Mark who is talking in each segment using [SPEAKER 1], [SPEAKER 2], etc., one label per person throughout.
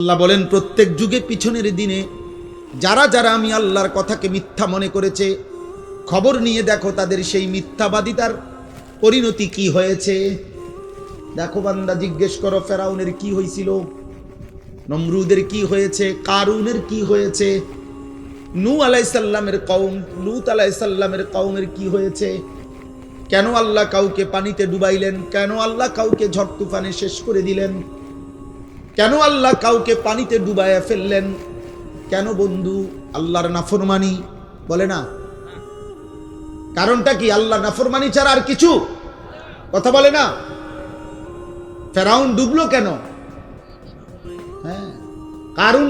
[SPEAKER 1] আল্লাহ বলেন প্রত্যেক যুগে পিছনের দিনে যারা যারা আমি আল্লাহর কথাকে মিথ্যা মনে করেছে, খবর নিয়ে দেখো তাদের সেই মিথ্যাবাদিতার পরিণতি কি হয়েছে। দেখো বান্দা, জিজ্ঞেস করো ফেরাউনের কি হয়েছিল, নমরুদের কি হয়েছে, কারুনের কি হয়েছে, নূহ আলাইহিস সালামের কওম, লূত আলাইহিস সালামের কওমের কি হয়েছে। কেন আল্লাহ কাউকে পানিতে ডুবাইলেন, কেন আল্লাহ কাউকে ঝড় তুফানে শেষ করে দিলেন, কেন আল্লাহ কাউকে পানিতে ডুবাইয়া ফেললেন। কেন বন্ধু? আল্লাহর নাফরমানি, বলে না? কারণটা কি? আল্লাহ নাফরমানি ছাড়া আর কিছু কথা বলে না। ফেরাউন ডুবলো কেন? হ্যাঁ, কারুন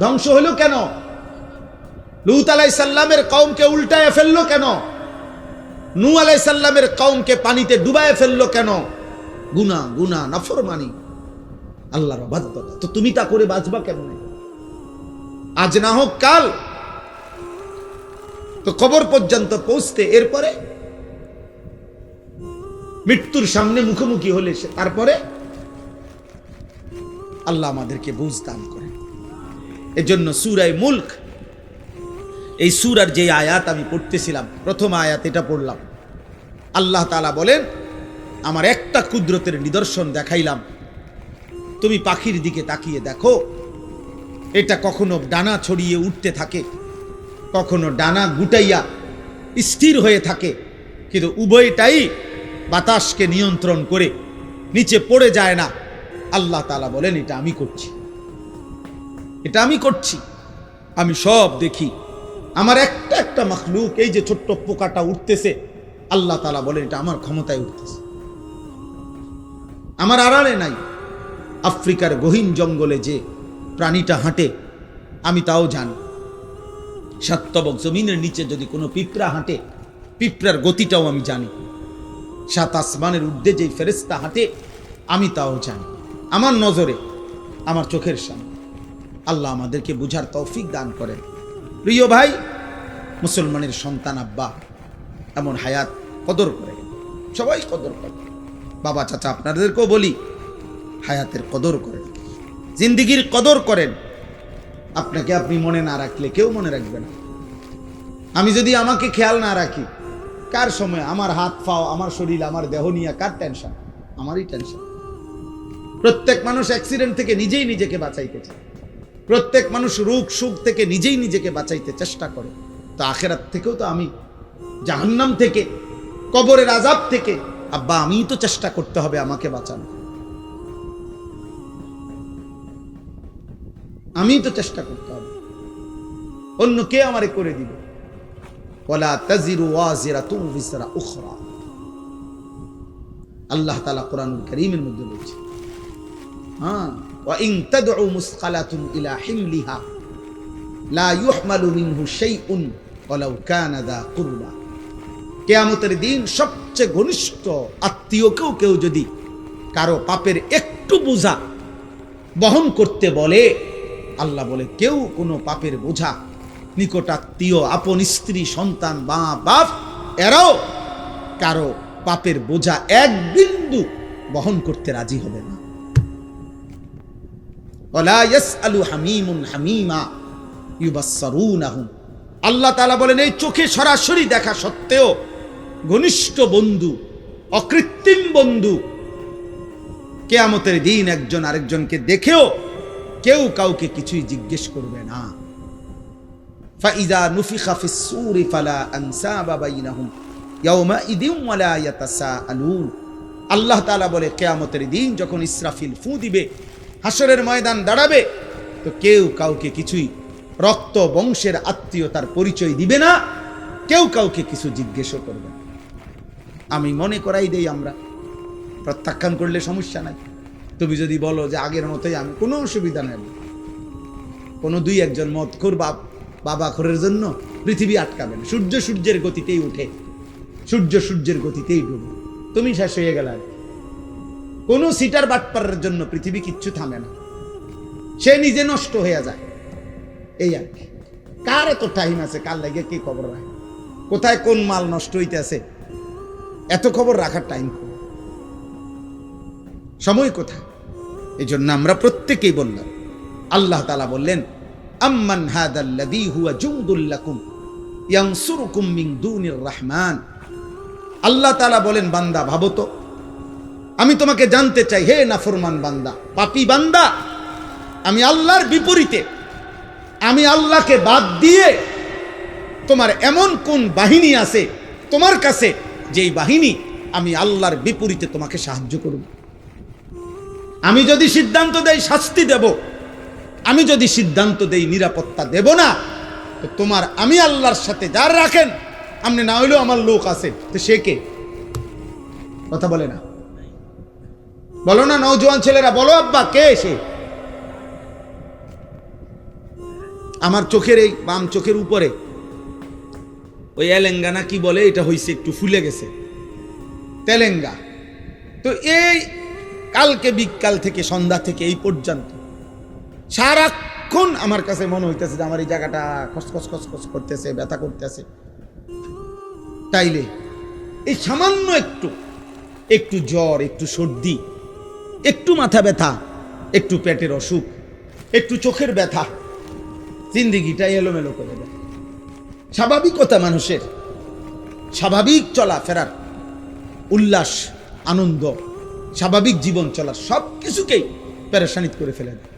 [SPEAKER 1] ধ্বংস হলো কেন? লূত আলাইহিস সালামের কওমকে উল্টায় ফেললো কেন? নূহ আলাইহিস সালামের কওমকে পানিতে ডুবায় ফেললো কেন? গুনাহ, গুনাহ, নাফরমানি, আল্লাহর অবাধ্যতা। তো তুমি তা করে বাঁচবা কেমনে? আজ না হোক কাল তো কবর পর্যন্ত পৌঁছতে, এরপরে মৃত্যুর সামনে মুখোমুখি হলে তারপরে আল্লাহ আমাদেরকে বুঝ দান করেন। এজন্য সূরা মুলক, এই সূরার যে আয়াত আমি পড়তেছিলাম, প্রথম আয়াত এটা পড়লাম। আল্লাহ তাআলা বলেন, আমার একটা কুদরতের নিদর্শন দেখাইলাম, তুমি পাখির দিকে তাকিয়ে দেখো, এটা কখনো ডানা ছড়িয়ে উঠতে থাকে, কখনো ডানা গুটাইয়া স্থির হয়ে থাকে, কিন্তু উভয়টাই বাতাসকে নিয়ন্ত্রণ করে নিচে পড়ে যায় না। আল্লাহ তাআলা বলেন, এটা আমি করছি, এটা আমি করছি, আমি সব দেখি। আমার একটা একটা মাখলুক, এই যে ছোট্ট পোকাটা উঠতেছে, আল্লাহ তাআলা বলেন এটা আমার ক্ষমতায় উঠতেছে, আমার আড়ালে নাই। আফ্রিকার গহীন জঙ্গলে যে প্রাণীটা হাঁটে আমি তাও জানি। সাতবক জমিনের নিচে যদি কোনো পিঁপড়া হাঁটে, পিঁপড়ার গতিটাও আমি জানি। সাত আসমানের ঊর্ধ্বে যে ফেরেশতা হাঁটে আমি তাও জানি। আমার নজরে, আমার চোখের সামনে। আল্লাহ আমাদেরকে বুঝার তৌফিক দান করেন। প্রিয় ভাই, মুসলমানের সন্তান আব্বা এমন হায়াত কদর করে, সবাই কদর করে। বাবা চাচা আপনাদেরকেও বলি, হায়াতের কদর করেন, জিন্দিগির কদর করেন। আপনাকে আপনি মনে না রাখলে কেউ মনে রাখবে না। আমি যদি আমাকে খেয়াল না রাখি, কার সময় আমার হাত পাও, আমার শরীর, আমার দেহ নিয়ে কার টেনশন? আমারই টেনশন। প্রত্যেক মানুষ অ্যাক্সিডেন্ট থেকে নিজেই নিজেকে বাঁচাইতে চায়, প্রত্যেক মানুষ রোগ সুখ থেকে নিজেই নিজেকে বাঁচাইতে চেষ্টা করে। তো আখেরাত থেকেও তো আমি, জাহান্নাম থেকে, কবরের আযাব থেকে আব্বা আমিই তো চেষ্টা করতে হবে আমাকে বাঁচানো, আমিই তো চেষ্টা করতে হবে, অন্য কে আমারে করে দিবে? ওয়ালা তাজিরু ওয়াজিরাতুন বিসরা উখরা, আল্লাহ তাআলা কোরআনুল কারীমের মধ্যে বলছে। হ্যাঁ, ওয়া ইন তাদউ মুসকালাতুন ইলা হিমলিহা লা ইউহমালু মিনহু শাইউন ওয়ালাউ কানা দা কুরবা। কিয়ামতের দিন সবচেয়ে ঘনিষ্ঠ আত্মীয়কেও কেউ যদি কারো পাপের একটু বোঝা বহন করতে বলে, আল্লাহ বলে কেউ কোনো পাপের বোঝা, নিকটাত্মীয়, আপন স্ত্রী, সন্তান, মা বাপ, এরাও কারো পাপের বোঝা এক বিন্দু বহন করতে রাজি হবে না। ওয়ালা ইয়াসআলু হামীমুন হামীমা ইউবাসসারুনাহুম। আল্লাহ তাআলা বলেন, এই চোখে সরাসরি দেখা সত্ত্বেও ঘনিষ্ঠ বন্ধু, অকৃত্রিম বন্ধু, কিয়ামতের দিন একজন আরেকজনকে দেখেও কেউ কাউকে কিছুই জিজ্ঞেস করবে না। ফাইযা নুফিখা ফিস সূরি ফালা আনসাবা বাইনাহুম ইয়াওমাইযিন ওয়ালা ইয়াতাসাআলুন। আল্লাহ তাআলা বলে, কিয়ামতের দিন যখন ইসরাফিল ফু দিবে, হাসরের ময়দান দাঁড়াবে, তো কেউ কাউকে কিছুই রক্ত বংশের আত্মীয়তার পরিচয় দিবে না, কেউ কাউকে কিছু জিজ্ঞেসও করবে না। আমি মনে করাই দেই, আমরা প্রত্যাখ্যান করলে সমস্যা নাই। তুমি যদি বলো যে আগের মতোই, আমি কোনো অসুবিধা নেই। কোনো দুই একজন মদখোর বাবা খোরের জন্য পৃথিবী আটকাবে না। সূর্য সূর্যের গতিতেই উঠে, সূর্য সূর্যের গতিতেই ডুবে, তুমি শেষ হয়ে গেল। আর কোনো সিটার বাটপারের জন্য পৃথিবী কিচ্ছু থামে না, সে নিজে নষ্ট হয়ে যায়। এই আর কি। কার এত টাইম আছে কার লাগে কি খবর রাখে, কোথায় কোন মাল নষ্ট হইতে আছে, এত খবর রাখার টাইম, সময় কোথায়? এই জন্য আমরা প্রত্যেকেই বললাম আল্লাহ তাআলা বললেন, আম্মান হাদাল্লাযী হুয়া জুনদুল লাকুম ইয়ানসুরুকুম মিন দুনির রহমান। আল্লাহ তাআলা বলেন, বান্দা ভাবো তো, আমি তোমাকে জানতে চাই, হে নাফরমান বান্দা, পাপী বান্দা, আমি আল্লাহর বিপরীতে, আমি আল্লাহকে বাদ দিয়ে তোমার এমন কোন বাহিনী আছে তোমার কাছে, যেই বাহিনী আমি আল্লাহর বিপরীতে তোমাকে সাহায্য করব? আমি যদি সিদ্ধান্ত দেই শাস্তি দেব, আমি যদি সিদ্ধান্ত দেই নিরাপত্তা দেব না, তো তোমার আমি আল্লাহর সাথে যার রাখেন, আপনি না হইলেও আমার লোক আছে, তো সে কে? কথা বলে না, বলো না নওজোয়ান ছেলেরা, বলো আব্বা, কে সে? আমার চোখের এই বাম চোখের উপরে ওই এলেঙ্গানা কি বলে, এটা হইছে একটু ফুলে গেছে, তেলেঙ্গা। তো এই কালকে বিকাল থেকে সন্ধ্যা থেকে এই পর্যন্ত সারাক্ষণ আমার কাছে মনে হইতেছে যে আমার এই জায়গাটা খসখস খসখস করতেছে, ব্যথা করতেছে। তাইলে এই সামান্য একটু জ্বর, একটু সর্দি, একটু মাথা ব্যথা, একটু পেটের অসুখ, একটু চোখের ব্যথা, জিন্দিগিটা এলোমেলো করে দেয়। স্বাভাবিকতা মানুষের, স্বাভাবিক চলা ফেরার, উল্লাস, আনন্দ, স্বাভাবিক জীবন চলার সব কিছুকেই পেরেশানিত করে ফেলে দেয়।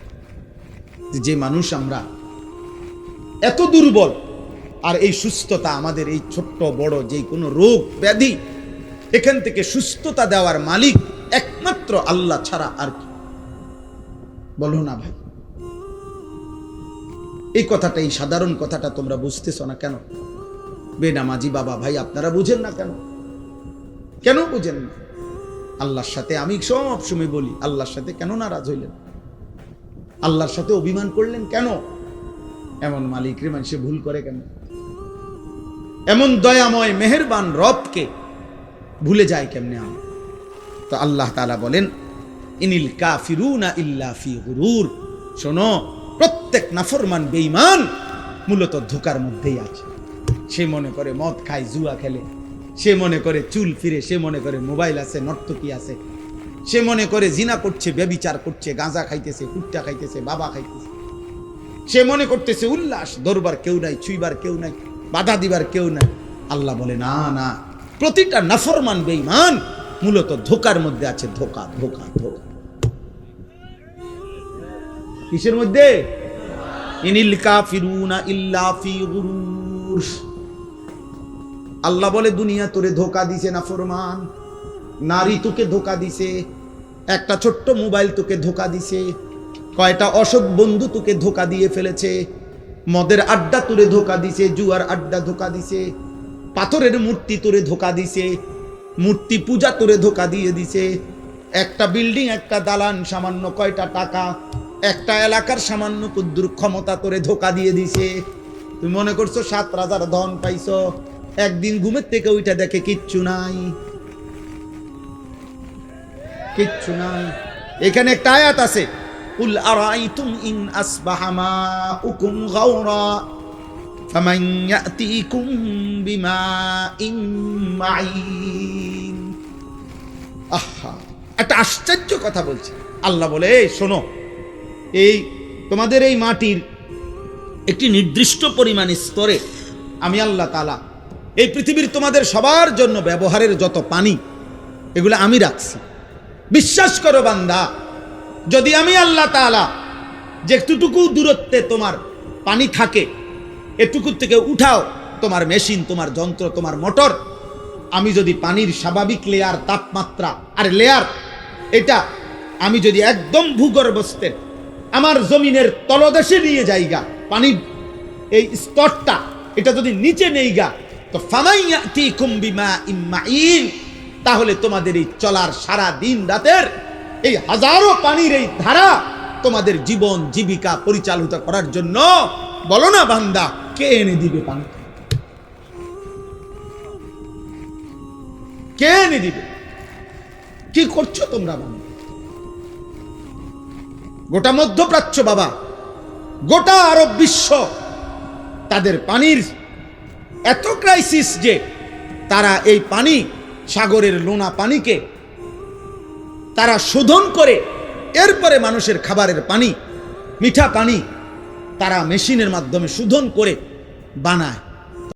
[SPEAKER 1] যে মানুষ আমরা এত দুর্বল, আর এই সুস্থতা আমাদের, এই ছোট্ট বড় যে কোনো রোগ ব্যাধি, এখান থেকে সুস্থতা দেওয়ার মালিক একমাত্র আল্লাহ ছাড়া আর কি? বলো না ভাই, এই কথাটা, এই সাধারণ কথাটা তোমরা বুঝতেছ না কেন? বেনামাজি বাবা ভাই, আপনারা বুঝেন না কেন? কেন বুঝেন না? আল্লাহর সাথে আমি সব সময় বলি, আল্লাহর সাথে কেন নারাজ হইলেন? আল্লাহর সাথে অভিমান করলেন কেন? এমন মালিক রে মানুষে ভুল করে কেন? এমন দয়াময় মেহেরবান রবকে ভুলে যায় কেমনে আমরা? তো আল্লাহ তাআলা বলেন, ইনিল কাফিরুনা ইল্লা ফি গুরুর। শোনো, প্রত্যেক নাফরমান বেঈমান মূলত ধোকার মধ্যেই আছে। সে মনে করে মদ খায়, জুয়া খেলে, সে মনে করে চুল ফিরে, সে মনে করে মোবাইল আছে, নর্তকী আছে, সে মনে করে জিনা করছে, ব্যভিচার করছে, গাঁজা খাইতেছে, কুট্টা খাইতেছে, বাবা খাইতেছে, সে মনে করতেছে উল্লাস, ধরবার কেউ নাই, ছুইবার কেউ নাই, বাধা দিবার কেউ নাই। আল্লাহ বলে, না না, প্রতিটা নাফরমান বেঈমান মূলত ধোকার মধ্যে আছে। ধোকা ধোকা ধোকা। কিসের মধ্যে? ইনিল কাফিরুনা ইল্লা ফি গুরুর। আল্লাহ বলে, দুনিয়া তোরে ধোকা দিছে নাফরমান, নারী তোকে ধোকা দিছে, একটা ছোট্ট মোবাইল তোকে ধোকা দিছে, কয়টা অসৎ বন্ধু তোকে ধোকা দিয়ে ফেলেছে, মদের আড্ডা তোরে ধোকা দিছে, জুয়ার আড্ডা ধোকা দিছে, পাথরের মূর্তি তোরে ধোকা দিছে, মূর্তি পূজা তোরে ধোকা দিয়ে দিছে, একটা বিল্ডিং, একটা দালান, সামান্য কয়টা টাকা, একটা এলাকার সামান্য কুদ্দুর ক্ষমতা তোরে ধোকা দিয়ে দিছে। তুমি মনে করছো 7 রাজার ধন পাইছো, একদিন ঘুমের থেকে ওইটা দেখে কিচ্ছু নাই, কিচ্ছু নাই। এখানে একটা আয়াত আছে, কুল আরাইতুম ইন আসবাহা মাউকুম গাওরা ফামান ইয়াতিকুম বিমাইন মাইন। আহা, একটা আশ্চর্য কথা বলছে আল্লাহ। বলে, এই শোনো, এই তোমাদের এই মাটির একটি নির্দিষ্ট পরিমাণ স্তরে আমি আল্লাহ তাআলা এই পৃথিবীর তোমাদের সবার জন্য ব্যবহারের যত পানি, এগুলো আমি রাখছি। বিশ্বাস করো বান্দা, যদি আমি আল্লাহ তাআলা যেটুকু দূরত্বে তোমার পানি থাকে, এটুকুর থেকে উঠাও তোমার মেশিন, তোমার যন্ত্র, তোমার মোটর, আমি যদি পানির স্বাভাবিক লেয়ার, তাপমাত্রা আর লেয়ার, এটা আমি যদি একদম ভূগর্ভস্থের আমার জমিনের তলদেশে নিয়ে যাইগা, পানির এই স্তরটা এটা যদি নিচে নেইগা, তো ফামাইয়াতিকুম বিমাইন মাইন, তাহলে তোমাদের এই চলার সারা দিন রাতের এই হাজারো পানির এই ধারা তোমাদের জীবন জীবিকা পরিচালিত করার জন্য, বলো না বান্দা, কে এনে দিবে পানি? কে এনে দিবে? কি করছো তোমরা বান্দা? গোটা মধ্যপ্রাচ্য বাবা, গোটা আরব বিশ্ব, তাদের পানির এত ক্রাইসিস যে তারা এই পানি, সাগরের লোনা পানিকে তারা শোধন করে এরপরে মানুষের খাবারের পানি মিঠা পানি তারা মেশিনের মাধ্যমে শোধন করে বানায়।